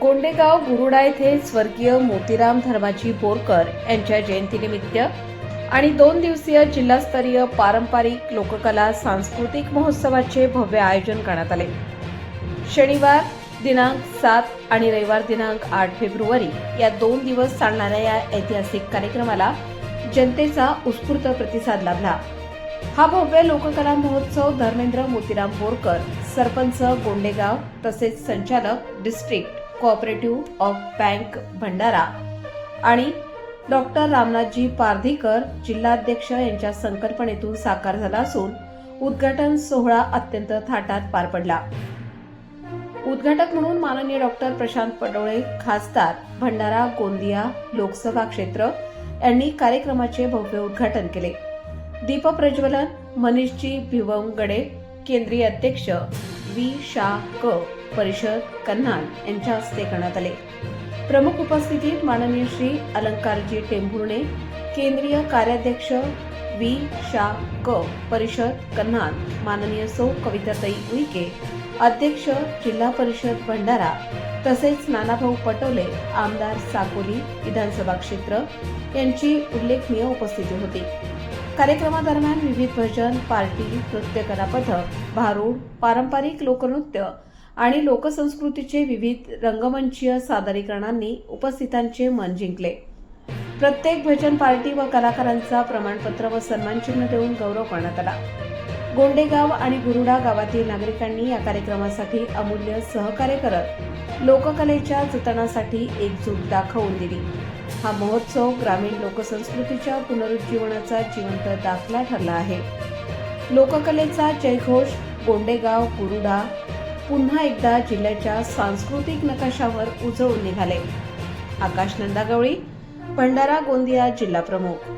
गोंडेगाव गुरुडा येथे स्वर्गीय मोतीराम धर्माजी बोरकर यांच्या जयंतीनिमित्त आणि 2 दिवसीय जिल्हास्तरीय पारंपरिक लोककला सांस्कृतिक महोत्सवाचे भव्य आयोजन करण्यात आले। शनिवार दिनांक 7 आणि रविवार दिनांक 8 फेब्रुवारी या 2 दिवस चालणाऱ्या या ऐतिहासिक कार्यक्रमाला जनतेचा उत्स्फूर्त प्रतिसाद लाभला। हा भव्य लोककला महोत्सव धर्मेंद्र मोतीराम बोरकर, सरपंच गोंडेगाव तसेच संचालक district cooperative of bank Bhandara आणि डॉक्टर रामनाथजी पारधीकर जिल्हाध्यक्ष यांच्या संकल्पनेतून साकार झाला असून उद्घाटन सोहळा अत्यंत थाटात पार पडला। उद्घाटक म्हणून माननीय डॉक्टर प्रशांत पडोळे, खासदार भंडारा गोंदिया लोकसभा क्षेत्र यांनी कार्यक्रमाचे भव्य उद्घाटन केले। दीप प्रज्वलन मनीषजी भिवंगडे, केंद्रीय अध्यक्ष वी शा क परिषद कन्हान यांच्या हस्ते करण्यात आले। प्रमुख उपस्थितीत माननीय श्री अलंकारजी टेंभुर्णे, केंद्रीय कार्याध्यक्ष वी शा क परिषद कन्हान, माननीय सौ कविताताई उईके, अध्यक्ष जिल्हा परिषद भंडारा तसेच नानाभाऊ पटोले, आमदार साकोली विधानसभा क्षेत्र यांची उल्लेखनीय उपस्थिती होती। कार्यक्रमादरम्यान विविध भजन, पार्टी, नृत्य कला पथक, भारूड, पारंपरिक लोकनृत्य आणि लोकसंस्कृतीचे विविध रंगमंचीय सादरीकरणांनी उपस्थितांचे मन जिंकले। प्रत्येक भजन पार्टी व कलाकारांचा प्रमाणपत्र व सन्मानचिन्ह देऊन गौरव करण्यात आला। गोंडेगाव आणि गुरुडा गावातील नागरिकांनी या कार्यक्रमासाठी अमूल्य सहकार्य करत लोककलेच्या जतनासाठी एकजूट दाखवून दिली। हा महोत्सव ग्रामीण लोकसंस्कृतीच्या पुनरुज्जीवनाचा जिवंत दाखला ठरला आहे। लोककलेचा जयघोष गोंडेगाव गुरुडा पुन्हा एकदा जिल्ह्याच्या सांस्कृतिक नकाशावर उजळून निघाले। आकाश नंदागवळी, भंडारा गोंदिया जिल्हा प्रमुख।